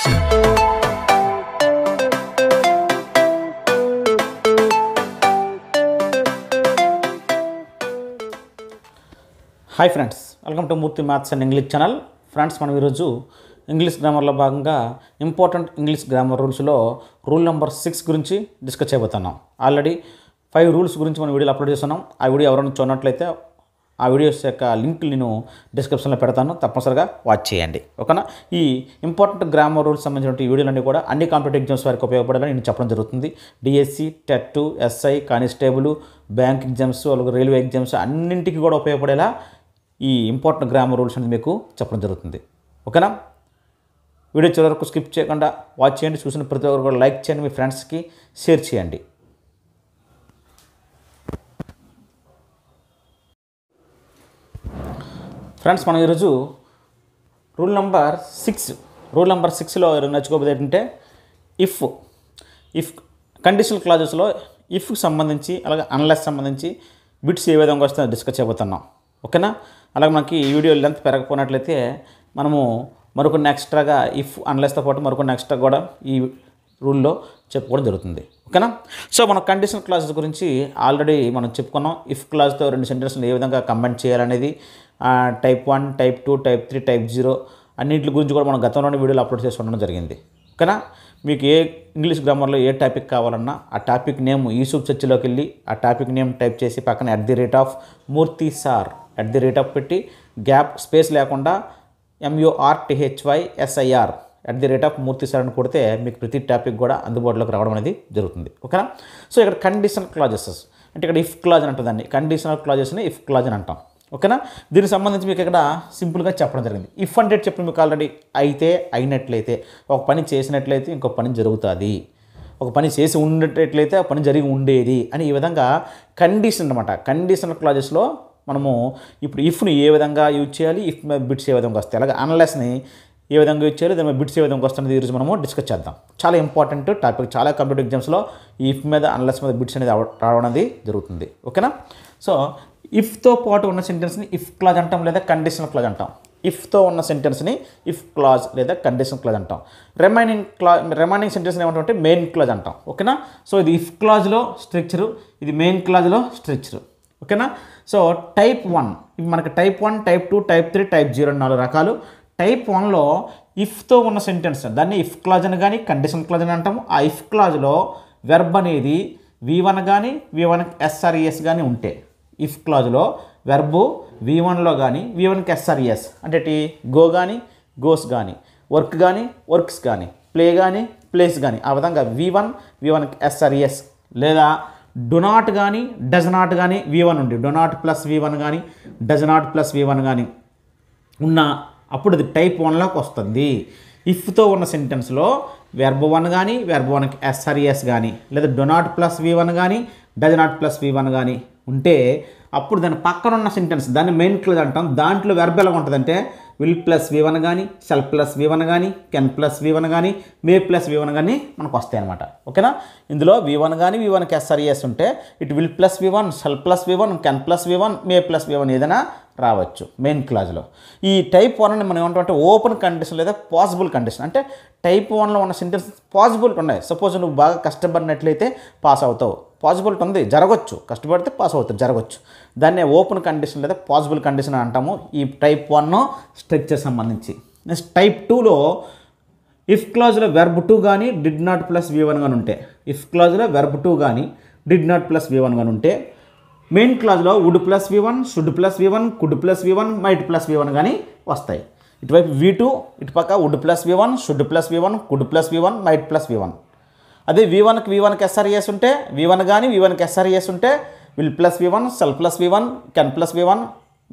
Hi friends, welcome to Murthy maths and English channel. Friends, మనం ఈరోజు English గ్రామర్లో భాగంగా ఇంపార్టెంట్ ఇంగ్లీష్ గ్రామర్ రూల్స్లో రూల్ నెంబర్ 6 గురించి డిస్కస్ చేయబోతున్నాం. ఆల్రెడీ 5 రూల్స్ గురించి మనం వీడియోలో అప్లోడ్ చేస్తున్నాం. ఆ వీడియో ఎవరైనా చూడనట్లయితే ఆ వీడియోస్ యొక్క లింక్ నేను డిస్క్రిప్షన్లో పెడతాను, తప్పనిసరిగా వాచ్ చేయండి. ఓకేనా? ఈ ఇంపార్టెంట్ గ్రామర్ రూల్స్ సంబంధించిన వీడియోలన్నీ కూడా అన్ని కాంపిటేటివ్ ఎగ్జామ్స్ వారికి ఉపయోగపడాలని నేను చెప్పడం జరుగుతుంది. DSC, TET, SI, constable, bank exams, అలాగే రైల్వే ఎగ్జామ్స్ అన్నింటికి కూడా ఉపయోగపడేలా ఈ ఇంపార్టెంట్ గ్రామర్ రూల్స్ అనేది మీకు చెప్పడం జరుగుతుంది. ఓకేనా? వీడియో చివరి వరకు స్కిప్ చేయకుండా వాచ్ చేయండి. చూసిన ప్రతి ఒక్కరు కూడా లైక్ చేయండి, మీ ఫ్రెండ్స్కి షేర్ చేయండి. ఫ్రెండ్స్, మనం ఈరోజు రూల్ నెంబర్ 6లో నేర్చుకోబోయేది ఏంటంటే ఇఫ్ కండిషనల్ క్లాజెస్లో ఇఫ్కి సంబంధించి అలాగే అన్లెస్ సంబంధించి బిట్స్ ఏ విధంగా వస్తుందో డిస్కస్ చేయబోతున్నాం. ఓకేనా? అలాగే మనకి ఈ వీడియో లెంత్ పెరగకపోయినట్లయితే మనము మరికొన్ని ఎక్స్ట్రాగా ఇఫ్ అన్లెస్తో పాటు మరికొన్ని ఎక్స్ట్రా కూడా ఈ రూల్లో చెప్పుకోవడం జరుగుతుంది. ఓకేనా? సో మనం కండిషనల్ క్లాజెస్ గురించి ఆల్రెడీ మనం చెప్పుకున్నాం. ఇఫ్ క్లాజ్తో 2 సెంటెన్స్లు ఏ విధంగా కంబైన్ చేయాలనేది, టైప్ 1, టైప్ 2, టైప్ 3, టైప్ 0 అన్నింటి గురించి కూడా మనం గతంలోనే వీడియోలు అప్లోడ్ చేసుకోవడం జరిగింది. ఓకేనా? మీకు ఏ ఇంగ్లీష్ గ్రామర్లో ఏ టాపిక్ కావాలన్నా ఆ టాపిక్ నేమ్ యూట్యూబ్ సెర్చ్లోకి వెళ్ళి ఆ టాపిక్ నేమ్ టైప్ చేసి పక్కన @మూర్తి సార్ పెట్టి గ్యాప్ స్పేస్ లేకుండా MURTHYSIR @మూర్తి సార్ అని కొడితే మీకు ప్రతి టాపిక్ కూడా అందుబాటులోకి రావడం అనేది జరుగుతుంది. ఓకేనా? సో ఇక్కడ కండిషనల్ క్లాజెస్ అంటే ఇక్కడ ఇఫ్ క్లాజ్ అని అంటుందండి. కండిషనల్ క్లాజెస్ని ఇఫ్ క్లాజ్ అని అంటాం. ఓకేనా? దీనికి సంబంధించి మీకు ఇక్కడ సింపుల్గా చెప్పడం జరిగింది. ఇఫ్ అంటే చెప్పిన మీకు ఆల్రెడీ అయితే, అయినట్లయితే, ఒక పని చేసినట్లయితే ఇంకొక పని జరుగుతుంది, ఒక పని చేసి ఉండేటట్లయితే ఆ పని జరిగి ఉండేది అని ఈ విధంగా కండిషన్ అనమాట. కండిషనల్ క్లాజెస్లో మనము ఇప్పుడు ఇఫ్ని ఏ విధంగా యూజ్ చేయాలి, ఇఫ్ బిట్స్ ఏ విధంగా వస్తాయి, అలాగే అన్లెస్ని ఏ విధంగా యూజ్ చేయాలి, దాని బిట్స్ ఏ విధంగా వస్తుంది ఈరోజు మనము డిస్కస్ చేద్దాం. చాలా ఇంపార్టెంట్ టాపిక్. చాలా కాంపిటేటివ్ ఎగ్జామ్స్లో ఈ ఇఫ్ మీద అన్లెస్ మీద బిట్స్ అనేది రావడం అనేది జరుగుతుంది. ఓకేనా? సో ఇఫ్తో పాటు ఉన్న సెంటెన్స్ని ఇఫ్ క్లాజ్ అంటాం లేదా కండిషనల్ క్లాజ్ అంటాం. ఇఫ్తో ఉన్న సెంటెన్స్ని ఇఫ్ క్లాజ్ లేదా కండిషనల్ క్లాజ్ అంటాం. రిమైనింగ్ సెంటెన్స్ని ఏమంటామంటే మెయిన్ క్లాజ్ అంటాం. ఓకేనా? సో ఇది ఇఫ్ క్లాజ్లో స్ట్రక్చరు, ఇది మెయిన్ క్లాజ్లో స్ట్రక్చరు. ఓకేనా? సో టైప్ 1 ఇవి మనకి టైప్ 1, టైప్ 2, టైప్ 3, టైప్ 0 4 రకాలు. టైప్ 1లో ఇఫ్తో ఉన్న సెంటెన్స్ దాన్ని ఇఫ్ క్లాజ్ అని కానీ కండిషనల్ క్లాజ్ అని అంటాము. ఆ ఇఫ్ క్లాజ్లో వెర్బ్ అనేది V1 కానీ V1కి SRES కానీ ఉంటే, ఇఫ్ క్లాజ్లో వెర్బు V1లో కానీ V1కి SRES అంటే గో కానీ గోస్ కానీ, వర్క్ కానీ వర్క్స్ కానీ, ప్లే కానీ ప్లేస్ కానీ, ఆ విధంగా V1కి SRES లేదా డు నాట్ కానీ డజ్ నాట్ కానీ V1 ఉండి డు నాట్ ప్లస్ V1 కానీ డజ్ నాట్ ప్లస్ V1 కానీ ఉన్న అప్పుడు అది టైప్ 1లోకి వస్తుంది. ఇఫ్తో ఉన్న సెంటెన్స్లో వెర్బ్ 1 కానీ వెర్బ్ 1కి SRES కానీ లేదా డు నాట్ ప్లస్ V1 కానీ డజ్ నాట్ ప్లస్ V1 కానీ ఉంటే అప్పుడు దాని పక్కన ఉన్న సెంటెన్స్ దాన్ని మెయిన్ క్లాజ్ అంటాం. దాంట్లో వెర్బ్ ఎలా ఉంటుందంటే విల్ ప్లస్ V1 కానీ, షల్ ప్లస్ V1 కానీ, కెన్ ప్లస్ V1 కానీ, మే ప్లస్ V1 కానీ మనకు వస్తాయి అనమాట. ఓకేనా? ఇందులో V1 కానీ V1కి SRES ఉంటే ఇటు will plus V1, shall plus V1, can plus V1, may plus V1 ఏదైనా రావచ్చు మెయిన్ క్లాజ్లో. ఈ టైప్ 1ని మనం ఏమంటామంటే ఓపెన్ కండిషన్ లేదా పాసిబుల్ కండిషన్. అంటే టైప్ 1లో ఉన్న సెంటెన్స్ పాసిబిలిటీ ఉన్నాయి. సపోజ్ నువ్వు బాగా కష్టపడినట్లయితే పాస్ అవుతావు, పాసిబిలిటీ ఉంది, జరగవచ్చు, కష్టపడితే పాస్ అవుతుంది, జరగవచ్చు. దాన్నే ఓపెన్ కండిషన్ లేదా పాసిబుల్ కండిషన్ అంటాము ఈ టైప్ 1 స్ట్రక్చర్ సంబంధించి. నెక్స్ట్ టైప్ 2లో ఇఫ్ క్లాజ్లో వెర్బ్ 2 కానీ డిడ్ నాట్ ప్లస్ V1 కానీ ఉంటే, ఇఫ్ క్లాజ్లో వెర్బ్ 2 కానీ డిడ్ నాట్ ప్లస్ V1 కానీ ఉంటే, మెయిన్ క్లాజ్లో would plus V1, should plus V1, could plus V1, might plus V1 కానీ వస్తాయి. ఇటువైపు V2, ఇటు పక్క would plus V1, should plus V1, could plus V1, might plus V1. అదే V1కి SRES ఉంటే, V1 కానీ V1కి SRES ఉంటే will plus V1, shall plus V1, can plus V1,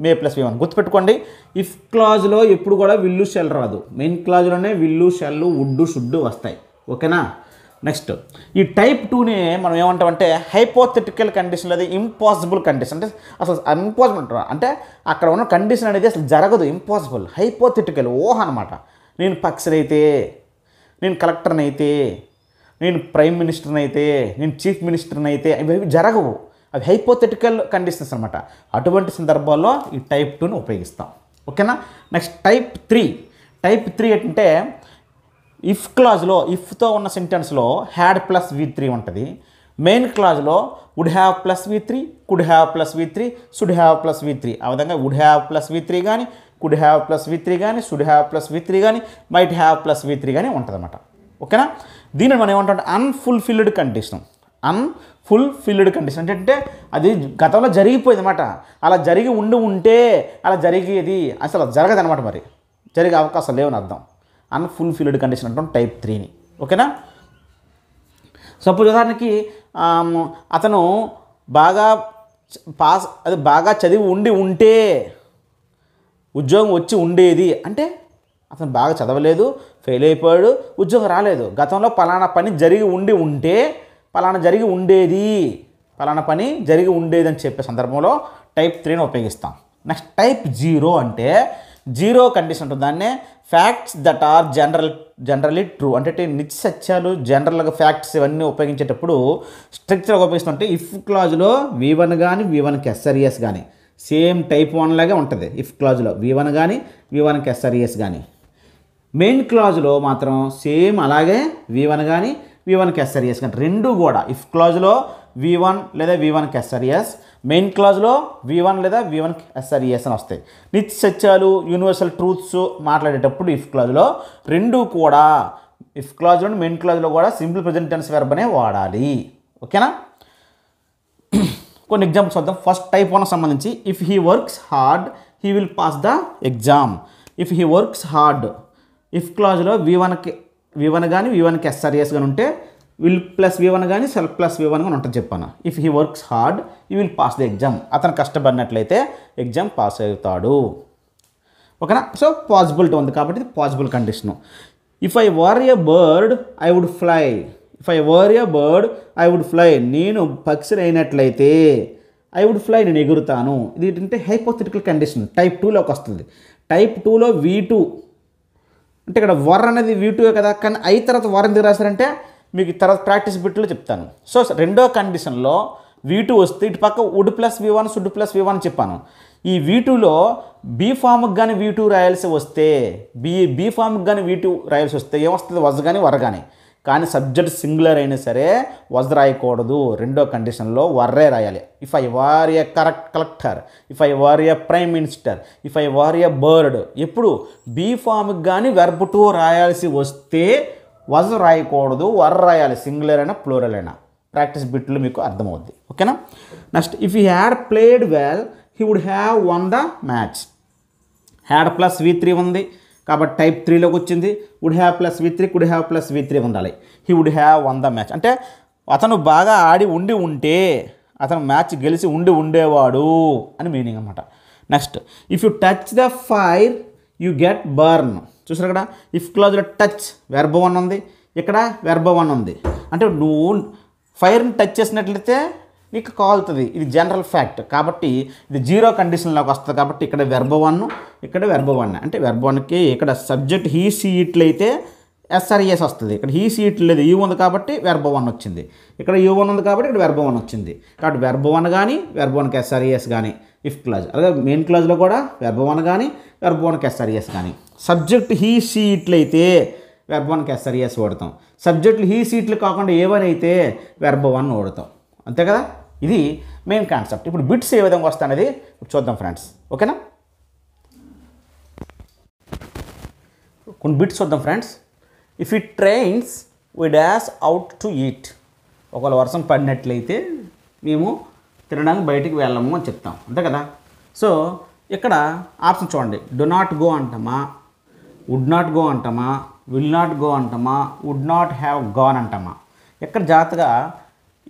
may plus V1. గుర్తుపెట్టుకోండి, ఇఫ్ క్లాజ్లో ఎప్పుడు కూడా విల్లు షెల్ రాదు. మెయిన్ క్లాజ్లోనే విల్లు షెల్లు వుడ్ షుడ్ వస్తాయి. ఓకేనా? నెక్స్ట్ ఈ టైప్ 2ని మనం ఏమంటామంటే హైపోథెటికల్ కండిషన్ లేదా ఇంపాసిబుల్ కండిషన్. అంటే అసలు ఇంపాసిబుల్ అంటారు, అంటే అక్కడ ఉన్న కండిషన్ అనేది అసలు జరగదు, ఇంపాసిబుల్. హైపోథెటికల్ ఊహ అనమాట. నేను పక్షర్ అయితే, నేను కలెక్టర్ని అయితే, నేను ప్రైమ్ మినిస్టర్ని అయితే, నేను చీఫ్ మినిస్టర్ని అయితే ఇవి జరగవు. అవి హైపోథెటికల్ కండిషన్స్ అనమాట. అటువంటి సందర్భాల్లో ఈ టైప్ 2ని ఉపయోగిస్తాం. ఓకేనా? నెక్స్ట్ టైప్ 3 అంటే ఇఫ్ క్లాజ్లో ఇఫ్తో ఉన్న సెంటెన్స్లో హ్యాడ్ ప్లస్ V3 ఉంటుంది. మెయిన్ క్లాజ్లో would have plus V3, could have plus V3, should have plus V3. ఆ విధంగా వుడ్ హ్యావ్ ప్లస్ V3 కానీ, కుడ్ హ్యావ్ ప్లస్ V3 కానీ, షుడ్ హ్యావ్ ప్లస్ V3 కానీ, might have plus V3 కానీ ఉంటుంది అన్నమాట. ఓకేనా? దీనిని మనం ఏమంటాం? Unfulfilled condition. అన్ఫుల్ఫిల్డ్ కండిషన్ అంటే అది గతంలో జరిగిపోయింది అన్నమాట. అలా జరిగి ఉంటే అలా జరిగేది అసలు జరగదు అనమాట. మరి జరిగే అవకాశం లేవని అర్థం. అన్ఫుల్ఫిల్డ్ కండిషన్ అంటాం టైప్ 3ని. ఓకేనా? సపోజ్ ఉదాహరణకి అతను బాగా చదివి ఉంటే ఉద్యోగం వచ్చి ఉండేది అంటే అతను బాగా చదవలేదు, ఫెయిల్ అయిపోయాడు, ఉద్యోగం రాలేదు. గతంలో పలానా పని జరిగి ఉంటే పలానా జరిగి ఉండేది, పలానా పని జరిగి ఉండేది అని చెప్పే సందర్భంలో టైప్ 3ని ఉపయోగిస్తాం. నెక్స్ట్ టైప్ 0 అంటే జీరో కండిషన్ ఉంటుంది. దాన్నే facts that are generally true అంటే నిత్య సత్యాలు, జనరల్గా ఫ్యాక్ట్స్ ఇవన్నీ ఉపయోగించేటప్పుడు స్ట్రక్చర్గా ఉపయోగిస్తుంటే ఇఫ్ క్లాజ్లో V1 కానీ V1కి SRES కానీ సేమ్ టైప్ 1 లాగే ఉంటుంది. ఇఫ్ క్లాజ్లో V1 కానీ V1కి SRES కానీ, మెయిన్ క్లాజ్లో మాత్రం సేమ్ అలాగే V1 కానీ V1కి SRES కానీ రెండు కూడా ఇఫ్ క్లాజ్లో V1 లేదా V1కి SRES, మెయిన్ క్లాజ్లో V1 లేదా V1కి SRES అని వస్తాయి. నిత్య సత్యాలు, యూనివర్సల్ ట్రూత్స్ మాట్లాడేటప్పుడు ఇఫ్ క్లాజ్లో రెండు కూడా ఇఫ్ క్లాజ్లో మెయిన్ క్లాజ్లో కూడా సింపుల్ ప్రెజెంట్ టెన్స్ వెర్బ్ అనే వాడాలి. ఓకేనా? కొన్ని ఎగ్జాంపుల్స్ చూద్దాం. ఫస్ట్ టైప్ 1 సంబంధించి if he works hard he will pass the exam. If he works hard if క్లాజ్లో V1 కానీ V1కి SRES కానీ ఉంటే విల్ ప్లస్ V1 కానీ సెల్ఫ్ ప్లస్ V1 కానీ ఉంటుంది చెప్పాను. If he works hard you will pass the exam. అతను కష్టపడినట్లయితే ఎగ్జామ్ పాస్ అవుతాడు. ఓకేనా? సో పాసిబిలిటీ ఉంది కాబట్టి ఇది possible condition. If I were a bird I would fly. If I were a bird I would fly. నేను పక్షి అయినట్లయితే I would fly, నేను ఎగురుతాను. ఇది ఏంటంటే హైపోథెటికల్ కండిషన్ టైప్ 2లోకి వస్తుంది. టైప్ 2లో V2 అంటే ఇక్కడ వర్ అనేది V2 కదా, కానీ ఐ తర్వాత వర్ ఎందుకు రాశారంటే మీకు తర్వాత ప్రాక్టీస్ బిట్లో చెప్తాను. సో రెండో కండిషన్లో V2 వస్తే ఇటు పక్క would plus V1 should plus V1 చెప్పాను. ఈ V2లో బీ ఫామ్కి కానీ V2 రాయాల్సి వస్తే బీ ఫామ్కి కానీ V2 రాయాల్సి వస్తే ఏమొస్తుంది? వజ్ కానీ వర్ కానీ సబ్జెక్ట్ సింగులర్ అయినా సరే వజ్ రాయకూడదు. రెండో కండిషన్లో వర్రే రాయాలి. If I war a collector, if I war a prime minister, if I war a bird. ఎప్పుడు బీ ఫామ్కి కానీ వెర్బ్ 2 రాయాల్సి వస్తే వజ్ రాయకూడదు, వర్ రాయాలి. సింగులర్ అయినా ప్లూరల్ అయినా. ప్రాక్టీస్ బిట్లో మీకు అర్థమవుద్ది. ఓకేనా? Next if he had played well he would have won the match. Had plus V3 ఉంది కాబట్టి టైప్ 3లోకి వచ్చింది. Would have plus V3, could have plus V3 ఉండాలి. He would have won the match అంటే అతను బాగా ఆడి ఉంటే అతను మ్యాచ్ గెలిచి ఉండేవాడు అని మీనింగ్ అనమాట. Next if you touch the fire you get burn. చూసారు ఇక్కడ ఇఫ్ క్లాజ్లో టచ్ వెర్బ్ 1 ఉంది, ఇక్కడ వెర్బ్ 1 ఉంది. అంటే నువ్వు ఫైర్ని టచ్ చేసినట్లయితే నీకు కాలుతుంది. ఇది జనరల్ ఫ్యాక్ట్ కాబట్టి ఇది జీరో కండిషన్లోకి వస్తుంది. కాబట్టి ఇక్కడ వెర్బ్ 1, ఇక్కడ వెర్బ్ 1 అంటే వెర్బ్ 1కి ఇక్కడ సబ్జెక్ట్ హీ సీ ఇట్లయితే SRES వస్తుంది. ఇక్కడ హీ సీ ఇట్లు లేదు, యూ ఉంది కాబట్టి వెర్బ్ 1 వచ్చింది. ఇక్కడ U1 ఉంది కాబట్టి ఇక్కడ వెర్బ్ 1 వచ్చింది. కాబట్టి వెర్బ్ 1 కానీ వెర్బ్ 1కి SRES కానీ ఇఫ్ క్లాజ్. అలాగే మెయిన్ క్లాజ్లో కూడా వెర్బ్ 1 కానీ వెర్బ్ 1కి SRES కానీ. సబ్జెక్ట్ హీ సీ ఇట్లయితే వెర్బ్ 1కి SRES వాడతాం. సబ్జెక్టులు హీ సీట్లు కాకుండా ఏవని అయితే వెర్బ్ 1 వాడతాం. అంతే కదా? ఇది మెయిన్ కాన్సెప్ట్. ఇప్పుడు బిట్స్ ఏ విధంగా వస్తాయనేది చూద్దాం ఫ్రెండ్స్. ఓకేనా? కొన్ని బిట్స్ చూద్దాం friends. If it rains we dash out to eat. ఒకవేళ వర్షం పడినట్లయితే మేము తినడానికి బయటికి వెళ్ళము అని చెప్తాం. అంతే కదా? సో ఇక్కడ ఆప్షన్ చూడండి. డు నాట్ గో అంటామా, వుడ్ నాట్ గో అంటామా, విల్ నాట్ గో అంటామా, వుడ్ నాట్ హ్యావ్ గాన్ అంటామా. ఇక్కడ జాగ్రత్తగా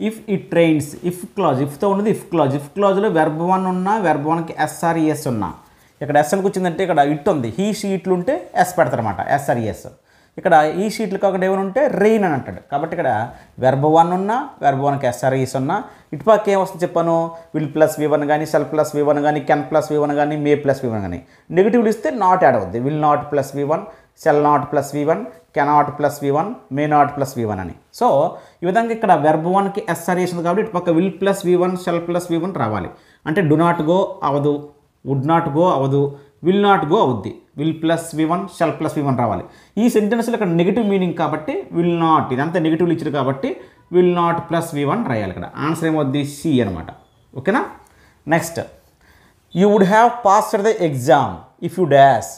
if it trains if clause ఇఫ్తో ఉన్నది ఇఫ్ క్లాజ్. ఇఫ్ క్లాజ్లో వెర్బ్ 1 ఉన్నా వెర్బ్ 1కి SRES ఉన్నా. ఇక్కడ ఎస్ఎల్కి వచ్చిందంటే ఇక్కడ ఇట్ ఉంది, హీ షీట్లు ఉంటే ఎస్ పెడతారనమాట SRES. ఇక్కడ ఈ షీట్లు కాకుండా ఏమైనా ఉంటే రెయిన్ అని అంటాడు. కాబట్టి ఇక్కడ వెర్బ్ 1 ఉన్నా వెర్బ్ 1కి SRES ఉన్నా. ఇటుపక్క ఏమొస్తుంది చెప్పాను? విల్ ప్లస్ V1 కానీ సెల్ఫ్ ప్లస్ V1 కానీ కెన్ ప్లస్ V1 కానీ మే ప్లస్ V1 కానీ. నెగిటివ్లు ఇస్తే నాట్ యాడ్ అవుద్ది. Will not plus V1, cell not plus V1, cannot plus V1, may not plus V1 అని. సో ఈ విధంగా ఇక్కడ వెర్బ్ 1కి SRES ఉంది కాబట్టి ఇటు పక్క will plus V1 cell plus V1 రావాలి. అంటే డు నాట్ గో అవదు, వుడ్ నాట్ గో అవదు, విల్ నాట్ గో అవుద్ది. Will plus V1 shall plus V1 రావాలి. ఈ సెంటెన్స్లో ఇక్కడ నెగిటివ్ మీనింగ్ కాబట్టి విల్ నాట్, ఇదంతా నెగిటివ్లు ఇచ్చారు కాబట్టి విల్ నాట్ ప్లస్ V1 రాయాలి. ఇక్కడ ఆన్సర్ ఏమవుద్ది సి అనమాట. ఓకేనా. Next, you would have passed the exam if you dash.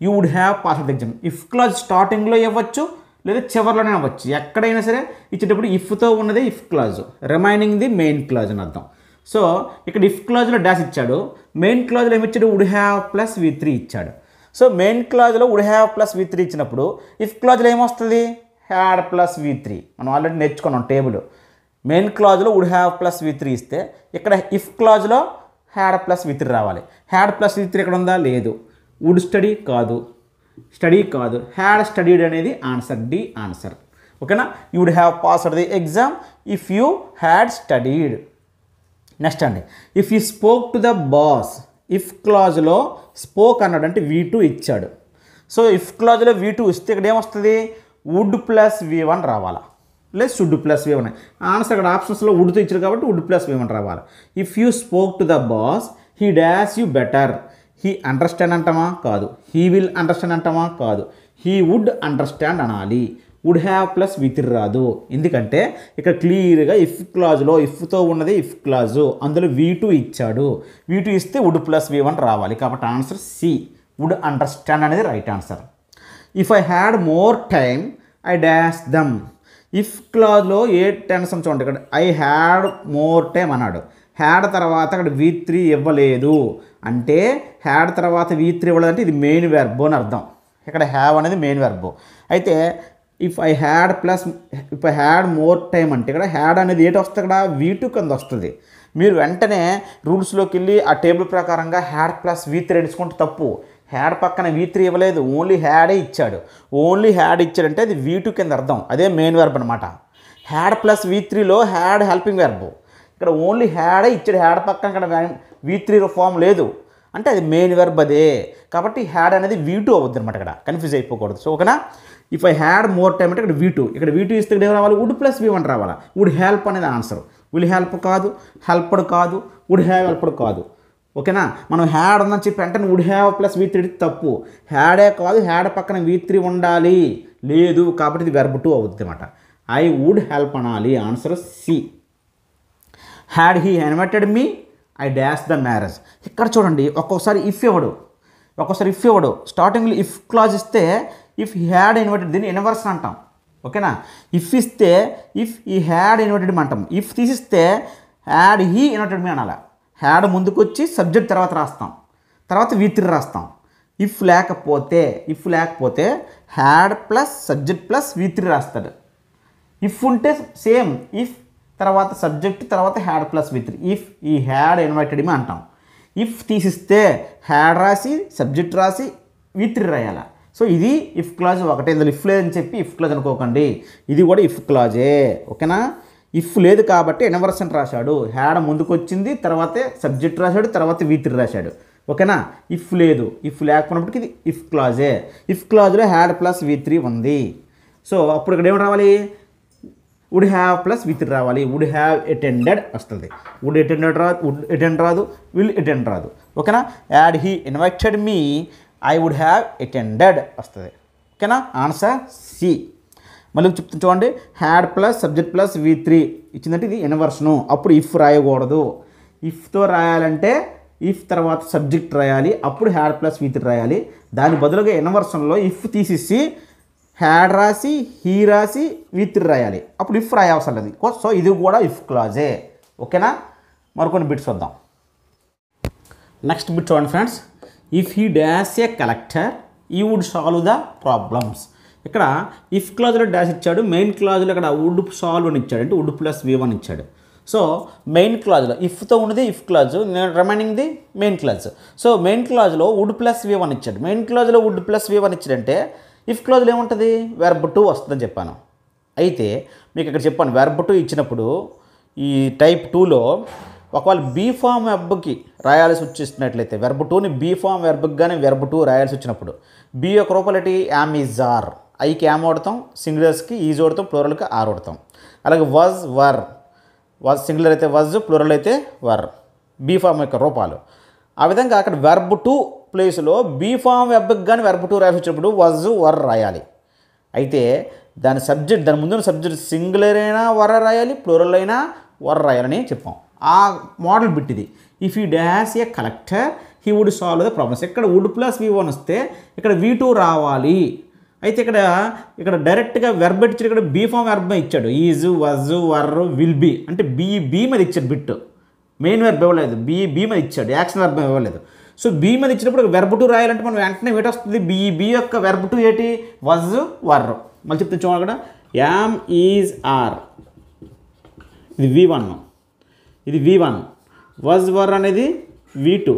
You would have passed the exam. If clause స్టార్టింగ్లో ఇవ్వచ్చు లేదా చివరిలోనే అవ్వచ్చు. ఎక్కడైనా సరే ఇచ్చేటప్పుడు ఇఫ్తో ఉన్నదే if clause, remaining the main clause అని అర్థం. సో ఇక్కడ ఇఫ్ క్లాజ్లో డాష్ ఇచ్చాడు, మెయిన్ క్లాజ్లో ఏమి ఇచ్చాడు వుడ్ హ్యావ్ ప్లస్ V3 ఇచ్చాడు. సో మెయిన్ క్లాజ్లో వుడ్ హ్యావ్ ప్లస్ V3 ఇచ్చినప్పుడు ఇఫ్ క్లాజ్లో ఏమొస్తుంది హ్యాడ్ ప్లస్ V3. మనం ఆల్రెడీ నేర్చుకున్నాం టేబుల్. మెయిన్ క్లాజ్లో వుడ్ హ్యావ్ ప్లస్ V3 ఇస్తే ఇక్కడ ఇఫ్ క్లాజ్లో హ్యాడ్ ప్లస్ V3 రావాలి. హ్యాడ్ ప్లస్ V3 ఇక్కడ ఉందా లేదు. వుడ్ స్టడీ కాదు, స్టడీ కాదు, హ్యాడ్ స్టడీడ్ అనేది ఆన్సర్, డి ఆన్సర్. ఓకేనా. You would have passed the exam if you had studied. Next అండి, if you spoke to the boss. If క్లాజ్లో స్పోక్ అన్నాడు అంటే V2 ఇచ్చాడు. సో ఇఫ్ క్లాజ్లో V2 ఇస్తే ఇక్కడ ఏమొస్తుంది వుడ్ ప్లస్ V1 రావాలా, లేదు షుడ్ ప్లస్ V1. ఆన్సర్ ఇక్కడ ఆప్షన్స్లో వుడ్తో ఇచ్చారు కాబట్టి వుడ్ ప్లస్ V1 రావాలి. If you spoke to the boss he dash you better. He understand అంటామా కాదు, హీ విల్ అండర్స్టాండ్ అంటామా కాదు, హీ వుడ్ అండర్స్టాండ్ అనాలి. వుడ్ హ్యావ్ ప్లస్ V3 రాదు, ఎందుకంటే ఇక్కడ క్లియర్గా ఇఫ్ క్లాజ్లో ఇఫ్తో ఉన్నది ఇఫ్ క్లాజు, అందులో V2 ఇచ్చాడు. V2 ఇస్తే వుడ్ ప్లస్ V1 రావాలి. కాబట్టి ఆన్సర్ సి, వుడ్ అండర్స్టాండ్ అనేది right answer. If I had more time I dash them. If క్లాజ్లో ఏ టెన్స్ చూడండి, ఇక్కడ ఐ హ్యాడ్ మోర్ టైమ్ అన్నాడు. హ్యాడ్ తర్వాత అక్కడ V3 ఇవ్వలేదు అంటే హ్యాడ్ తర్వాత V3 ఇవ్వలేదంటే ఇది మెయిన్ వెర్బ్ అని అర్థం. ఇక్కడ హ్యావ్ అనేది మెయిన్ వెర్బ్. అయితే if I had more time అంటే ఇక్కడ హ్యాడ్ అనేది ఏంటి వస్తుంది, ఇక్కడ V2 కింద వస్తుంది. మీరు వెంటనే రూల్స్లోకి వెళ్ళి ఆ టేబుల్ ప్రకారంగా హ్యాడ్ ప్లస్ V3 ఎంచుకుంటే తప్పు. హ్యాడ్ పక్కన V3 ఇవ్వలేదు, ఓన్లీ హ్యాడే ఇచ్చాడు. ఓన్లీ హ్యాడ్ ఇచ్చాడంటే అది V2 కింద అర్థం, అదే మెయిన్ వెర్బ్ అనమాట. హ్యాడ్ ప్లస్ V3లో హ్యాడ్ హెల్పింగ్ వెర్బ్, ఇక్కడ ఓన్లీ హ్యాడే ఇచ్చాడు. హ్యాడ్ పక్కన ఇక్కడ V3 ఫామ్ లేదు అంటే అది మెయిన్ వెర్బ్ అదే. కాబట్టి హ్యాడ్ అనేది V2 అవుద్ది అనమాట. ఇక్కడ కన్ఫ్యూజ్ అయిపోకూడదు. సో ఓకేనా. If I had more time అంటే ఇక్కడ V2, ఇక్కడ V2 ఇస్తే ఇక్కడ ఏం రావాలి వుడ్ ప్లస్ V1 రావాలా. వుడ్ హెల్ప్ అనేది ఆన్సర్. విల్ హెల్ప్ కాదు, హెల్ప్డ్ కాదు, వుడ్ హ్యావ్ హెల్ప్డ్ కాదు. ఓకేనా. మనం హ్యాడ్ ఉందని చెప్పి వెంటనే వుడ్ హ్యావ్ ప్లస్ V3 తప్పు. హ్యాడే కాదు, హ్యాడ్ పక్కన V3 ఉండాలి, లేదు. కాబట్టి ఇది వెర్బ్ 2 అవుద్ది అనమాట. ఐ వుడ్ హెల్ప్ అనాలి. Answer C. Had he invited me I dash the marriage. ఇక్కడ చూడండి ఒక్కొక్కసారి ఇఫ్ ఇవ్వడు, ఒక్కొక్కసారి ఇఫ్ ఇవ్వడు. స్టార్టింగ్లో ఇఫ్ క్లాజ్ ఇస్తే ఇఫ్ హీ హ్యాడ్ ఇన్వైటెడ్ దీన్ని ఇన్వర్స్ అంటాం. ఓకేనా. ఇఫ్ ఇస్తే ఇఫ్ ఈ హ్యాడ్ ఇన్వైటెడ్ అంటాం. ఇఫ్ తీసిస్తే హ్యాడ్ హీ ఇన్వైటెడ్ మీ అనాలి. హ్యాడ్ ముందుకు వచ్చి సబ్జెక్ట్ తర్వాత రాస్తాం, తర్వాత V3 రాస్తాం. ఇఫ్ లేకపోతే had plus subject plus V3 రాస్తాడు. ఇఫ్ ఉంటే సేమ్ ఇఫ్ తర్వాత సబ్జెక్ట్ తర్వాత had plus V3. If he had invited మీ అంటాం. ఇఫ్ తీసిస్తే హ్యాడ్ రాసి సబ్జెక్ట్ రాసి V3 రాయాల. సో ఇది ఇఫ్ క్లాజ్ ఒకటే. ఇందులో ఇఫ్ లేదని చెప్పి ఇఫ్ క్లాజ్ అనుకోకండి, ఇది కూడా ఇఫ్ క్లాజే. ఓకేనా. ఇఫ్ లేదు కాబట్టి ఇన్వర్షన్ రాశాడు. హ్యాడ్ ముందుకు వచ్చింది, తర్వాతే సబ్జెక్ట్ రాశాడు, తర్వాత V3 రాశాడు. ఓకేనా. ఇఫ్ లేదు, ఇఫ్ లేకపోయినప్పటికీ ఇది ఇఫ్ క్లాజే. ఇఫ్ క్లాజ్లో హ్యాడ్ ప్లస్ V3 ఉంది. సో అప్పుడు ఇక్కడ ఏమి రావాలి వుడ్ హ్యావ్ ప్లస్ V3 రావాలి. వుడ్ హ్యావ్ అటెండెడ్ వస్తుంది. వుడ్ అటెండ్ రాదు, విల్ అటెండ్ రాదు. ఓకేనా. Had he invited me I would have attended వస్తుంది. ఓకేనా. Answer C. మళ్ళీ చెప్తాను చూడండి. Had plus subject plus V3 ఇచ్చిందంటే ఇది ఇన్వర్షను. అప్పుడు ఇఫ్ రాయకూడదు. ఇఫ్తో రాయాలంటే ఇఫ్ తర్వాత సబ్జెక్ట్ రాయాలి, అప్పుడు హ్యాడ్ ప్లస్ V3 రాయాలి. దాని బదులుగా ఇన్వర్షన్లో ఇఫ్ తీసేసి హ్యాడ్ రాసి హీ రాసి V3 రాయాలి, అప్పుడు ఇఫ్ రాయవసరం లేదు. సో ఇది కూడా ఇఫ్ క్లాజే. ఓకేనా. మరికొన్ని బిట్స్ వద్దాం. నెక్స్ట్ బిట్ చూడండి friends. If he dash a collector ఈ వుడ్ సాల్వ్ ద ప్రాబ్లమ్స్. ఇక్కడ ఇఫ్ క్లాజ్లో డాష్ ఇచ్చాడు, మెయిన్ క్లాజ్లో ఇక్కడ వుడ్ సాల్వ్ అని ఇచ్చాడు, అంటే వుడ్ ప్లస్ V1 ఇచ్చాడు. సో మెయిన్ క్లాజ్లో ఇఫ్తో ఉన్నది if clause, remaining the main clause. So main క్లాజ్లో వుడ్ ప్లస్ V1 ఇచ్చాడు. మెయిన్ క్లాజ్లో వుడ్ ప్లస్ V1 ఇచ్చాడంటే ఇఫ్ క్లాజ్లో ఏముంటుంది వెర్బ్ 2 వస్తుందని చెప్పాను. అయితే మీకు ఇక్కడ చెప్పాను వెర్బ్ 2 ఇచ్చినప్పుడు ఈ టైప్ 2లో ఒకవేళ బీ ఫామ్ వెర్బ్కి రాయాల్సి వచ్చినట్లయితే వెర్బ్ 2ని బీ ఫామ్ వెర్బ్కి కానీ వెర్బ్ 2 రాయాల్సి వచ్చినప్పుడు బీ యొక్క రూపాలిటీ యామ్ ఈజ్ ఆర్. ఐకి యామ్ వాడతాం, సింగులర్స్కి ఈజ్ వాడతాం, ప్లూరల్కి ఆర్ వాడతాం. అలాగే వాజ్ వర్, వాజ్ సింగులర్ అయితే వాజ్, ప్లూరల్ అయితే వర్, బీ ఫామ్ యొక్క రూపాలు. ఆ విధంగా అక్కడ వెర్బ్ 2 ప్లేస్లో బీ ఫామ్ వెబ్కి కానీ వెర్బ్ టు రాసి వచ్చినప్పుడు వాజ్ వర్ రాయాలి. అయితే దాని సబ్జెక్ట్ దాని ముందున్న సబ్జెక్ట్ సింగులర్ అయినా వర్ రాయాలి, ప్లూరల్ అయినా వర్ రాయాలని చెప్పాం. ఆ మోడల్ బిట్ ఇది. If you dash a collector he would solve the problems. ఇక్కడ వుడ్ ప్లస్ V1 వస్తే ఇక్కడ V2 రావాలి. అయితే ఇక్కడ డైరెక్ట్గా వెర్బ్ ఇచ్చాడు. ఇక్కడ బీ ఫామ్ వెర్బ్ ఇచ్చాడు. Is, was, were, will be అంటే బీ మీద ఇచ్చాడు బిట్. మెయిన్ వెర్బ్ ఇవ్వలేదు, బీ మీద ఇచ్చాడు, యాక్షన్ వెర్బ్ ఇవ్వలేదు. సో బీ మీద ఇచ్చినప్పుడు వెర్బ్ టు రాయాలంటే మనం వెంటనే ఏటి వస్తుంది, బీ యొక్క వెర్బ్ టు ఏంటి, వజ్, వర్. మళ్ళీ చెప్తే చూడాలి కూడా యామ్, ఈజ్, ఆర్. ఇది V1, ఇది V1, వజ్, వర్ అనేది V2.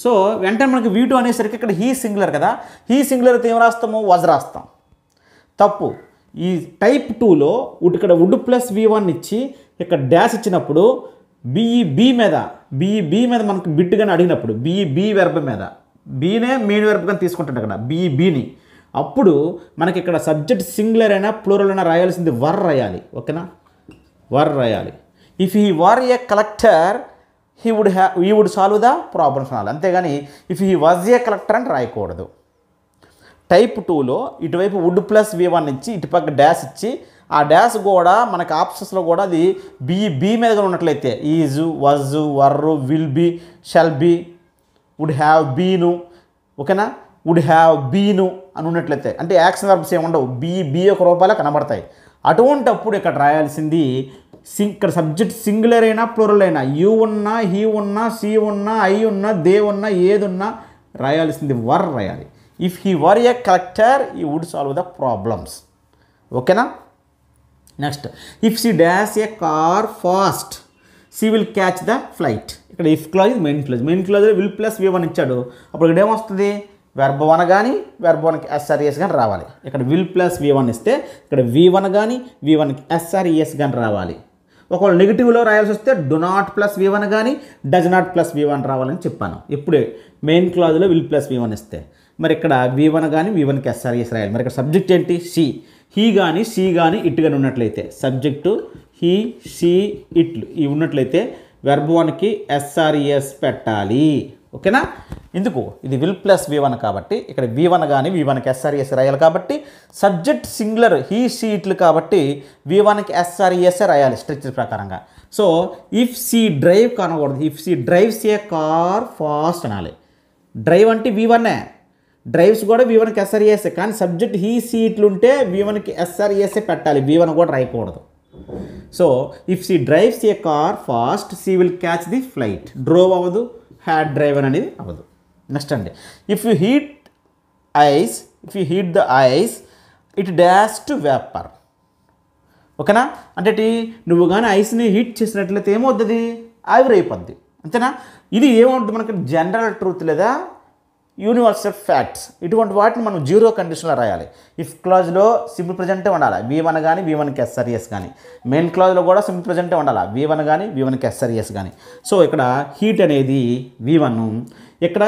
సో వెంటనే మనకి V2 అనేసరికి ఇక్కడ హీ సింగులర్ కదా, హీ సింగులర్ అయితే ఏం రాస్తాము, వజ్ రాస్తాం. తప్పు. ఈ టైప్ 2లో ఇక్కడ వుడ్ ప్లస్ V1 ఇచ్చి ఇక్కడ డాష్ ఇచ్చినప్పుడు బీ మీద మనకు బిట్ కానీ అడిగినప్పుడు బీ వెర్బ్ మీద బీనే మెయిన్ వెర్బ్ కానీ తీసుకుంటాడు అక్కడ బీని. అప్పుడు మనకి ఇక్కడ సబ్జెక్ట్ సింగులర్ అయినా ప్లూరల్ అయినా రాయాల్సింది వర్ రాయాలి. ఓకేనా, వర్ రాయాలి. If he were a collector he would solve the problems అనాలి. అంతేగాని if he was a collector అని రాయకూడదు. టైప్ 2లో ఇటువైపు వుడ్ ప్లస్ V1 ఇచ్చి ఇటుపక్క డాష్ ఇచ్చి ఆ డాష్ కూడా మనకి ఆప్షన్స్లో కూడా అది బీ మీద ఉన్నట్లయితే is, was, were, will be, shall be, would have been. ఓకేనా, వుడ్ హ్యావ్ బీను అని ఉన్నట్లయితే అంటే యాక్షన్ వర్బ్స్ ఏమి ఉండవు, బీ యొక్క రూపాయలు కనబడతాయి. అటువంటప్పుడు ఇక్కడ రాయాల్సింది ఇక్కడ సబ్జెక్ట్ సింగులర్ అయినా ప్లూరల్ అయినా యూ ఉన్నా, హీ ఉన్నా, సీ ఉన్నా, ఐ ఉన్నా, దే ఉన్నా, ఏది ఉన్నా రాయాల్సింది వర్ రాయాలి. If he were a collector he would solve the problems. ఓకేనా. Next, if she dash a car fast she will catch the flight. ఇక్కడ ఇఫ్ క్లాజ్ మెయిన్ క్లాజ్లో విల్ ప్లస్ V1 ఇచ్చాడు. అప్పుడు ఇక్కడ ఏమొస్తుంది, వెర్బ్ 1 కానీ వెర్బ్ 1కి SRES కానీ రావాలి. ఇక్కడ విల్ ప్లస్ V1 ఇస్తే ఇక్కడ V1 కానీ V1కి SRES కానీ రావాలి. ఒకవేళ నెగిటివ్లో రాయాల్సి వస్తే డు నాట్ ప్లస్ V1 కానీ డజ్ నాట్ ప్లస్ V1 రావాలని చెప్పాను. ఇప్పుడే మెయిన్ క్లాజ్లో విల్ ప్లస్ V1 ఇస్తే మరి ఇక్కడ V1 కానీ V1కి SRES రాయాలి. మరి ఇక్కడ సబ్జెక్ట్ ఏంటి, హీ కానీ సీ కానీ ఇట్ కానీ ఉన్నట్లయితే సబ్జెక్టు హీ, షీ, ఇట్లు ఇవి ఉన్నట్లయితే వెర్బ్ 1కి SRES పెట్టాలి. ఓకేనా. ఎందుకు, ఇది విల్ ప్లస్ V1 కాబట్టి ఇక్కడ V1 కానీ V1కి SRES రాయాలి. కాబట్టి సబ్జెక్ట్ సింగులర్ హీ, షీ, ఇట్లు కాబట్టి V1కి SRES రాయాలి స్ట్రక్చర్ ప్రకారంగా. సో ఇఫ్ షీ డ్రైవ్ కానకూడదు, if she drives a car fast అనాలి. డ్రైవ్ అంటే V1ఏ, డ్రైవ్స్ కూడా V1కి SRES, కానీ సబ్జెక్ట్ హీ, షీ, ఇట్లు ఉంటే V1కి SRES పెట్టాలి, V1 కూడా రాయకూడదు. So if she drives a car fast she will catch the flight. Drove అవ్వదు, హ్యాడ్ డ్రైవర్ అనేది అవ్వదు. నెక్స్ట్ అండి, if you heat the ice it dash to vapour. ఓకేనా, అంటే నువ్వు కానీ ఐస్ని హీట్ చేసినట్లయితే ఏమవుతుంది, ఆవిరైపోద్ది. అంతేనా. ఇది ఏమవుతుంది మనకి జనరల్ ట్రూత్ లేదా యూనివర్సల్ ఫ్యాక్ట్స్. ఇటువంటి వాటిని మనం జీరో కండిషన్లో రాయాలి. ఇఫ్ క్లాజ్లో సింపుల్ ప్రజెంటే ఉండాలి, V1 కానీ V1కి SRES కానీ. మెయిన్ క్లాజ్లో కూడా సింపుల్ ప్రజెంటే ఉండాలి, V1 కానీ V1కి SRES కానీ. సో ఇక్కడ హీట్ అనేది V1, ఇక్కడ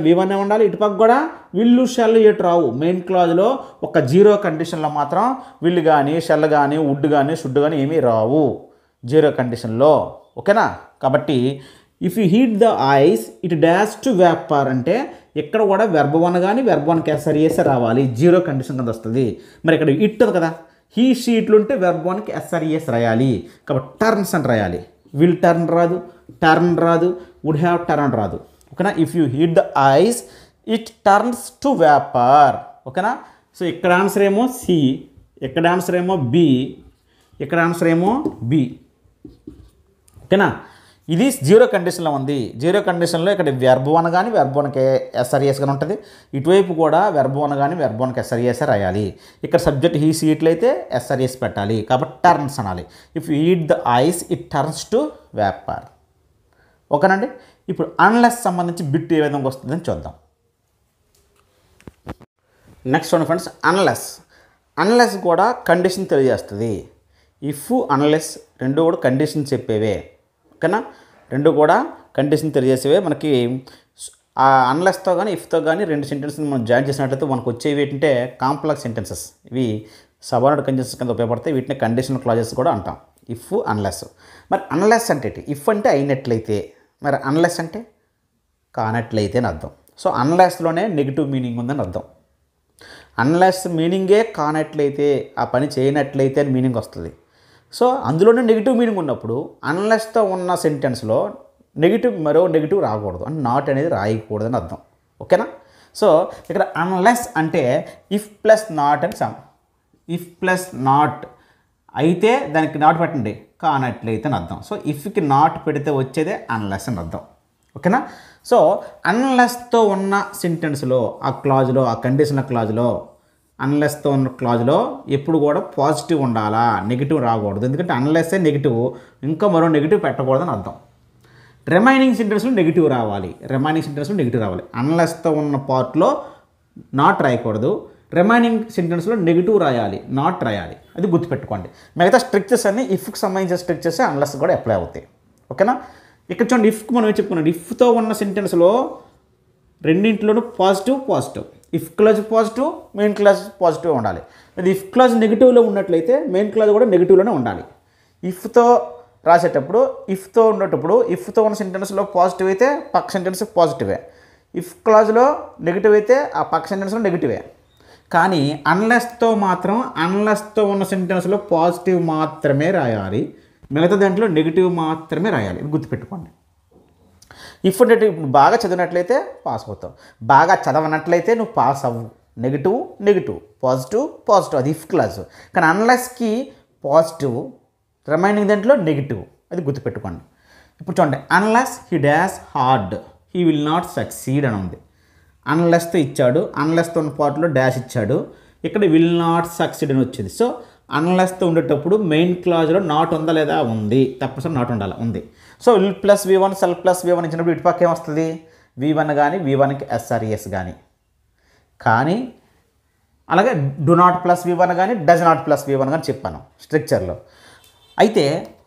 V1 ఉండాలి. ఇటుపక్క కూడా విల్లు, షెల్ ఎటు రావు. మెయిన్ క్లాజ్లో ఒక జీరో కండిషన్లో మాత్రం విల్లు కానీ, షెల్ కానీ, వుడ్ కానీ, షుడ్ కానీ ఏమీ రావు జీరో కండిషన్లో. ఓకేనా. కాబట్టి if you heat the ice it dash to vapour అంటే ఇక్కడ కూడా వెర్బ్ 1 కానీ వెర్బ్ 1కి SRES రావాలి, జీరో కండిషన్ కింద వస్తుంది. మరి ఇక్కడ ఇట్ కదా, హీ, షీ, ఇట్లు ఉంటే వెర్బ్ 1కి SRES రాయాలి. కాబట్టి టర్న్స్ అని రాయాలి. విల్ టర్న్ రాదు, టర్న్ రాదు, వుడ్ హ్యావ్ టర్న్ రాదు. ఓకేనా. If you heat the ice it turns to vapour. ఓకేనా. సో ఇక్కడ ఆన్సర్ ఏమో సి, ఇక్కడ ఆన్సర్ ఏమో బి, ఇక్కడ ఆన్సర్ ఏమో బి. ఓకేనా. ఇది జీరో కండిషన్లో ఉంది. జీరో కండిషన్లో ఇక్కడ వెర్బ్ 1 కానీ వెర్బ్ 1కి SRES కానీ ఉంటుంది. ఇటువైపు కూడా వెర్బ్ 1 కానీ వెర్బ్ 1కి SRES రాయాలి. ఇక్కడ సబ్జెక్ట్ హీ, షీ, ఇట్లు అయితే SRES పెట్టాలి. కాబట్టి టర్న్స్ అనాలి. If you heat the ice it turns to vapour. ఓకేనండి. ఇప్పుడు అన్లెస్ సంబంధించి బిట్ ఏ విధంగా వస్తుందని చూద్దాం. నెక్స్ట్ చూడండి ఫ్రెండ్స్, అన్లెస్ కూడా కండిషన్ తెలియజేస్తుంది. ఇఫ్, అన్లెస్ రెండు కూడా కండిషన్ చెప్పేవే. ఓకేనా, రెండు కూడా కండిషన్ తెలియజేసేవే. మనకి ఆ అన్లెస్తో కానీ ఇఫ్తో కానీ రెండు సెంటెన్స్ని మనం జాయిన్ చేసినట్లయితే మనకు వచ్చేవి ఏంటంటే కాంప్లెక్స్ సెంటెన్సెస్. ఇవి సబార్డినేట్ కంజంక్షన్స్ కింద ఉపయోగపడతాయి. వీటిని కండిషనల్ క్లాజెస్ కూడా అంటాం. If, unless. మరి అన్లెస్ అంటే ఇఫ్ అంటే అయినట్లయితే, మరి అన్లెస్ అంటే కానట్లయితే అని అర్థం. సో అన్లెస్లోనే నెగిటివ్ మీనింగ్ ఉందని అర్థం. అన్లెస్ మీనింగే కానట్లయితే, ఆ పని చేయనట్లయితే అని మీనింగ్ వస్తుంది. సో అందులోనే నెగిటివ్ మీనింగ్ ఉన్నప్పుడు అన్లెస్తో ఉన్న సెంటెన్స్లో మరో నెగిటివ్ రాకూడదు, అంటే నాట్ అనేది రాయకూడదని అర్థం. ఓకేనా? సో ఇక్కడ అన్లెస్ అంటే ఇఫ్ ప్లస్ నాట్ అని ఇఫ్ ప్లస్ నాట్ అయితే దానికి నాట్ పెట్టండి, కానట్లయితే అని అర్థం. సో ఇఫ్కి నాట్ పెడితే వచ్చేదే అన్లెస్ అని అర్థం. ఓకేనా? సో అన్లెస్తో ఉన్న సెంటెన్స్లో ఆ క్లాజ్లో, ఆ కండిషనల్ క్లాజ్లో, అన్లెస్తో ఉన్న క్లాజ్లో ఎప్పుడు కూడా పాజిటివ్ ఉండాలా, నెగిటివ్ రాకూడదు. ఎందుకంటే అన్లెస్సే నెగిటివ్, ఇంకా మరో నెగిటివ్ పెట్టకూడదని అర్థం. రిమైనింగ్ సెంటెన్స్లో నెగిటివ్ రావాలి, అన్లెస్తో ఉన్న పార్ట్లో నాట్ రాయకూడదు, రిమైనింగ్ సెంటెన్స్లో నెగిటివ్ రాయాలి, నాట్ రాయాలి. అది గుర్తుపెట్టుకోండి. మిగతా స్ట్రిక్చర్స్ అన్ని ఇఫ్కి సంబంధించిన స్ట్రిక్చర్స్ అన్లెస్ కూడా అప్లై అవుతాయి. ఓకేనా? ఇక్కడ చూడండి, ఇఫ్కి మనం ఏం చెప్పుకున్నాం, ఇఫ్తో ఉన్న సెంటెన్స్లో రెండింటిలోనూ positive. If clause positive, main clause positive ఉండాలి. అది ఇఫ్ క్లాజ్ నెగిటివ్లో ఉన్నట్లయితే మెయిన్ క్లాజ్ కూడా నెగిటివ్లోనే ఉండాలి. ఇఫ్తో రాసేటప్పుడు, ఇఫ్తో ఉన్న సెంటెన్స్లో పాజిటివ్ అయితే పక్క సెంటెన్స్ పాజిటివే, ఇఫ్ క్లాజ్లో నెగిటివ్ అయితే ఆ పక్క సెంటెన్స్లో నెగిటివే. కానీ అన్లెస్తో ఉన్న సెంటెన్స్లో పాజిటివ్ మాత్రమే రాయాలి, మిగతా దాంట్లో నెగిటివ్ మాత్రమే రాయాలి. ఇది గుర్తుపెట్టుకోండి. ఇఫ్ అంటే బాగా చదివినట్లయితే పాస్ అవుతావు, బాగా చదవనట్లయితే నువ్వు పాస్ అవ్వు. నెగిటివ్, పాజిటివ్, అది ఇఫ్ క్లాజ్. కానీ అన్లెస్కి పాజిటివ్, రిమైనింగ్ దాంట్లో నెగిటివ్. అది గుర్తుపెట్టుకోండి. ఇప్పుడు చూడండి, unless he dash hard he will not succeed అని ఉంది. అన్లెస్తో ఇచ్చాడు, అన్లెస్తో ఉన్న పార్ట్లో డాష్ ఇచ్చాడు, ఇక్కడ విల్ నాట్ సక్సీడ్ అని వచ్చింది. సో అన్లెస్తో ఉండేటప్పుడు మెయిన్ క్లాజ్లో నాట్ ఉందా లేదా? ఉంది, తప్పనిసరి నాట్ ఉండాలి, ఉంది. So will plus V1 cell plus V1 ఇచ్చినప్పుడు ఇటుపక్క ఏమొస్తుంది? V1 కానీ V1కి SRES కానీ అలాగే డు నాట్ ప్లస్ V1 కానీ డజ్ నాట్ ప్లస్ V1 కానీ చెప్పాను స్ట్రక్చర్లో. అయితే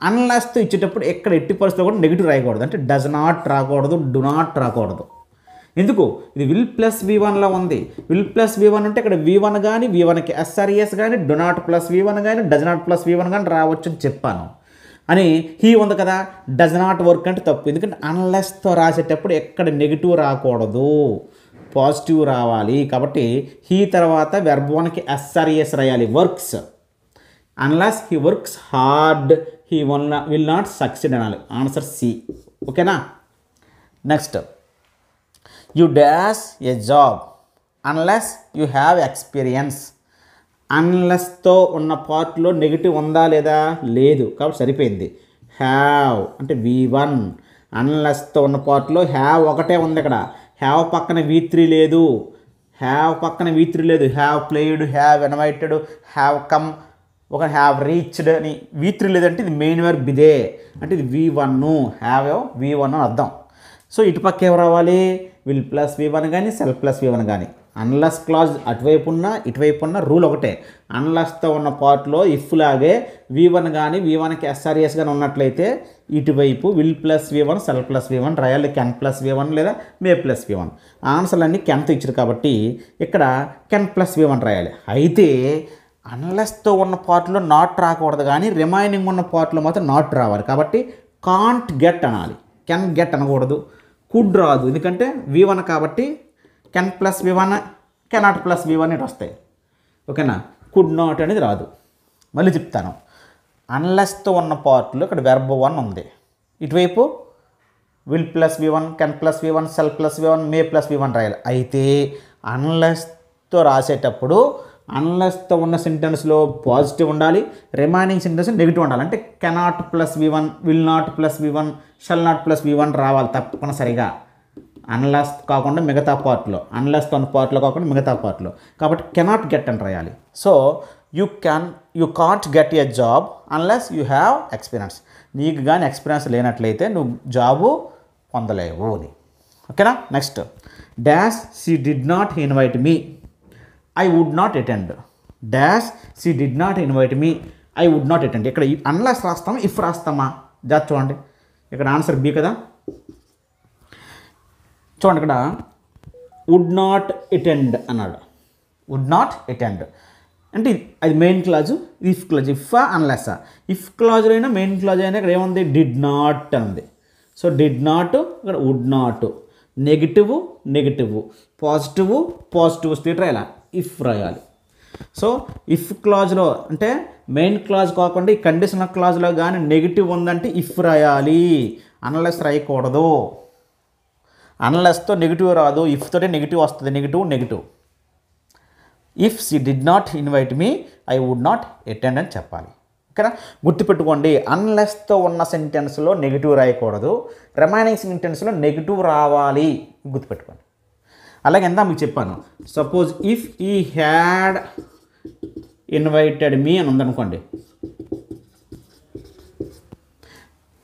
అన్లెస్తో ఇచ్చేటప్పుడు ఎక్కడ ఎట్టి పరిస్థితుల్లో కూడా నెగిటివ్ రాయకూడదు, అంటే డజ్ నాట్ రాకూడదు, డు నాట్ రాకూడదు. ఎందుకు? ఇది విల్ ప్లస్ V1లో ఉంది. విల్ ప్లస్ V1 అంటే ఇక్కడ V1 కానీ V1కి SRES కానీ డు నాట్ ప్లస్ V1 కానీ డజ్ నాట్ ప్లస్ V1 కానీ రావచ్చు అని చెప్పాను. అని హీ ఉంది కదా, డజ్ నాట్ వర్క్ అంటే తప్పు. ఎందుకంటే అన్లెస్తో రాసేటప్పుడు ఎక్కడ నెగిటివ్ రాకూడదు, పాజిటివ్ రావాలి. కాబట్టి హీ తర్వాత వెర్బ్ 1కి SRES రాయాలి, works. Unless he works hard he will not succeed అనాలి. Answer C. ఓకేనా? Next, you dash a job unless you have experience. అన్లెస్తో ఉన్న పార్ట్లో నెగిటివ్ ఉందా లేదా? లేదు, కాబట్టి సరిపోయింది. హ్యావ్ అంటే V1. అన్లెస్తో ఉన్న పార్ట్లో హ్యావ్ ఒకటే ఉంది. ఇక్కడ హ్యావ్ పక్కన V3 లేదు, have played, have invited, have come, ఒక హ్యావ్ రీచ్డ్ అని V3 లేదంటే ఇది మెయిన్ వర్బ్ ఇదే, అంటే ఇది V1, హ్యావ్ V1 అని అర్థం. సో ఇటుపక్క ఏం రావాలి? విల్ ప్లస్ V1 కానీ సెల్ ప్లస్ V1 కానీ. అన్లెస్ క్లాజ్ అటువైపు ఉన్న రూల్ ఒకటే. అన్లెస్తో ఉన్న పార్ట్లో ఇఫ్ లాగే V1 కానీ V1కి SRES కానీ ఉన్నట్లయితే ఇటువైపు will plus V1 cell plus V1 రాయాలి, కెన్ ప్లస్ V1 లేదా మే ప్లస్ V1. ఆన్సర్లన్నీ కెన్తో ఇచ్చారు కాబట్టి ఇక్కడ కెన్ ప్లస్ V1 రాయాలి. అయితే అన్లెస్తో ఉన్న పార్ట్లో నాట్ రాకూడదు, కానీ రిమైనింగ్ ఉన్న పార్ట్లో మాత్రం నాట్ రావాలి. కాబట్టి కాంట్ గెట్ అనాలి, కెన్ గెట్ అనకూడదు. కుడ్ రాదు, ఎందుకంటే V1 కాబట్టి can plus V1, cannot plus V1 ఇటు వస్తాయి. ఓకేనా? కుడ్ నాట్ అనేది రాదు. మళ్ళీ చెప్తాను, అన్లెస్తో ఉన్న పార్ట్లో ఇక్కడ వెర్బ్ 1 ఉంది, ఇటువైపు will plus V1, can plus V1, cell plus V1, may plus V1 రాయాలి. అయితే అన్లెస్తో రాసేటప్పుడు అన్లెస్తో ఉన్న సెంటెన్స్లో పాజిటివ్ ఉండాలి, రిమైనింగ్ సెంటెన్స్ నెగిటివ్ ఉండాలి. అంటే cannot plus V1, will not plus V1, shall not plus V1 రావాలి తప్పనిసరిగా. అన్లెస్ కాకుండా మిగతా పార్ట్లో, అన్లెస్తో ఉన్న పార్ట్లో కాకుండా మిగతా పార్ట్లో. కాబట్టి కెనాట్ గెట్ అని రాయాలి. So you can't get a job unless you have experience. నీకు కానీ ఎక్స్పీరియన్స్ లేనట్లయితే నువ్వు జాబు పొందలేవు అని. ఓకేనా? Next, dash she did not invite me I would not attend. Dash she did not invite me I would not attend. ఇక్కడ unless రాస్తామా if రాస్తామా? జాగ్రత్త చూడండి, ఇక్కడ ఆన్సర్ బి కదా. చూడండి, ఇక్కడ వుడ్ నాట్ అటెండ్ అన్నాడు. వుడ్ నాట్ అటెండ్ అంటే అది main clause, if clause. If unless, if క్లాజ్లో అయినా మెయిన్ క్లాజ్ అయినా ఇక్కడ ఏముంది? డిడ్ నాట్ అని ఉంది. సో డిడ్ నాట్, ఇక్కడ would not. Negative negative, positive positive వస్తే రాయాలి, ఇఫ్ రాయాలి. సో ఇఫ్ క్లాజ్లో అంటే మెయిన్ క్లాజ్ కాకుండా ఈ కండిషనల్ క్లాజ్లో కానీ నెగిటివ్ ఉందంటే ఇఫ్ రాయాలి, అన్లెస్ రాయకూడదు. అన్లెస్తో నెగిటివ్ రాదు, ఇఫ్ తోటే నెగిటివ్ వస్తుంది, negative negative. If she did not invite me I would not attend అని చెప్పాలి. ఓకేనా, గుర్తుపెట్టుకోండి, అన్లెస్తో ఉన్న సెంటెన్స్లో నెగిటివ్ రాయకూడదు, రిమైనింగ్ సెంటెన్స్లో నెగిటివ్ రావాలి, గుర్తుపెట్టుకోండి. అలాగే ఎంత మీకు చెప్పాను, suppose if he had invited me అని ఉందనుకోండి,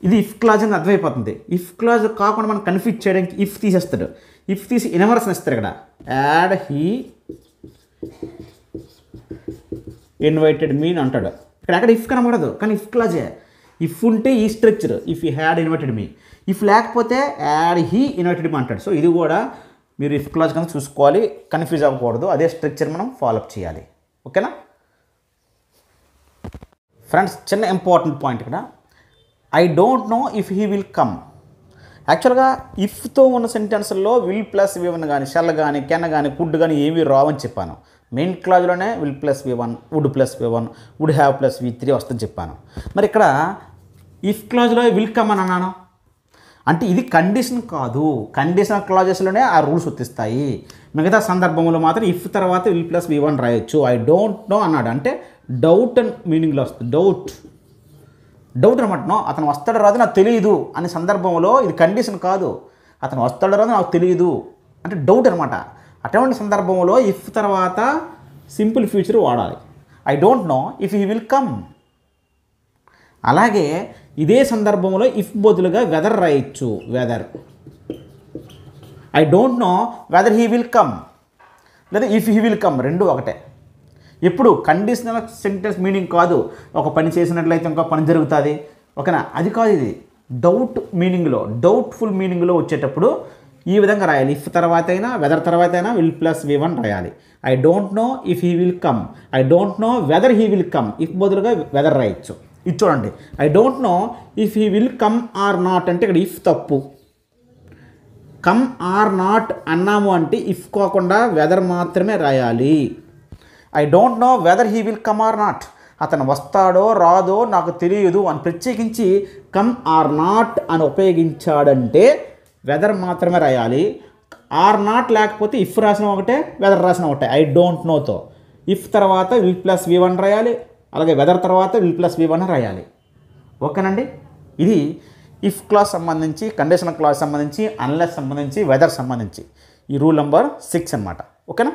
ఇది ఇఫ్ క్లాజ్ అని అర్థమైపోతుంది. ఇఫ్ క్లాజ్ కాకుండా మనం కన్ఫ్యూజ్ చేయడానికి ఇఫ్ తీసేస్తాడు, ఇఫ్ తీసి ఇన్వర్షన్ ఇస్తారు ఇక్కడ, యాడ్ హీ ఇన్వైటెడ్ మీ అని అంటాడు. ఇక్కడ ఎక్కడ ఇఫ్ కనబడదు, కానీ ఇఫ్ క్లాజే. ఇఫ్ ఉంటే ఈ structure, if he had invited me, if లేకపోతే యాడ్ హీ ఇన్వైటెడ్ మీ అంటాడు. సో ఇది కూడా మీరు ఇఫ్ క్లాజ్ కనుక చూసుకోవాలి, కన్ఫ్యూజ్ అవ్వకూడదు, అదే స్ట్రక్చర్ మనం ఫాలోఅప్ చేయాలి. ఓకేనా ఫ్రెండ్స్, చిన్న ఇంపార్టెంట్ పాయింట్ ఇక్కడ, I don't know if he will come. యాక్చువల్గా ఇఫ్తో ఉన్న సెంటెన్స్లో విల్ ప్లస్ V1 కానీ, షెల్ కానీ, కెన్ కానీ, కుడ్ కానీ ఏమీ రావని చెప్పాను. మెయిన్ క్లాజ్లోనే will plus V1, would plus V1, would have plus V3 వస్తుందని చెప్పాను. మరి ఇక్కడ ఇఫ్ క్లాజ్లో విల్ కమ్ అని అన్నాను అంటే ఇది కండిషన్ కాదు, కండిషనల్ క్లాజెస్లోనే ఆ రూల్స్ వర్తిస్తాయి. మిగతా సందర్భంలో మాత్రం ఇఫ్ తర్వాత విల్ ప్లస్ V1 రాయొచ్చు. ఐ డోంట్ నో అన్నాడు అంటే డౌట్ అని మీనింగ్లో వస్తుంది, డౌట్ అనమాట. నో, అతను వస్తాడో రాదు నాకు తెలియదు అనే సందర్భంలో ఇది కండిషన్ కాదు, అతను వస్తాడో రాదు నాకు తెలియదు అంటే డౌట్ అనమాట. అటువంటి సందర్భంలో ఇఫ్ తర్వాత సింపుల్ ఫ్యూచర్ వాడాలి, I don't know if he will come. అలాగే ఇదే సందర్భంలో ఇఫ్ బదులుగా వెదర్ రాయొచ్చు, whether. I don't know whether he will come లేదా ఇఫ్ హీ విల్ కమ్, రెండు ఒకటే. ఎప్పుడు కండిషనల్ సెంటెన్స్ మీనింగ్ కాదు, ఒక పని చేసినట్లయితే ఇంకో పని జరుగుతుంది, ఓకేనా, అది కాదు. ఇది డౌట్ మీనింగ్లో, డౌట్ఫుల్ మీనింగ్లో వచ్చేటప్పుడు ఈ విధంగా రాయాలి. ఇఫ్ తర్వాత అయినా వెదర్ తర్వాత అయినా విల్ ప్లస్ V1 రాయాలి. I don't know if he will come, I don't know whether he will come, if బదులుగా వెదర్ రాయొచ్చు. ఇది చూడండి, I don't know if he will come or not అంటే ఇక్కడ ఇఫ్ తప్పు, కమ్ ఆర్ నాట్ అన్నాము అంటే ఇఫ్ కాకుండా వెదర్ మాత్రమే రాయాలి. I don't know whether he will come or not, అతను వస్తాడో రాదో నాకు తెలియదు అని ప్రత్యేకించి కమ్ ఆర్ నాట్ అని ఉపయోగించాడంటే వెదర్ మాత్రమే రాయాలి. ఆర్ నాట్ లేకపోతే ఇఫ్ రాసిన ఒకటే, వెదర్ రాసిన ఒకటే. ఐ డోంట్ నోతో ఇఫ్ తర్వాత విల్ ప్లస్ V1 రాయాలి, అలాగే వెదర్ తర్వాత విల్ ప్లస్ V1 రాయాలి. ఓకేనండి, ఇది ఇఫ్ క్లాస్ సంబంధించి, కండిషనల్ క్లాస్ సంబంధించి, అన్లెస్ సంబంధించి, వెదర్ సంబంధించి ఈ రూల్ నెంబర్ 6 అన్నమాట. ఓకేనా.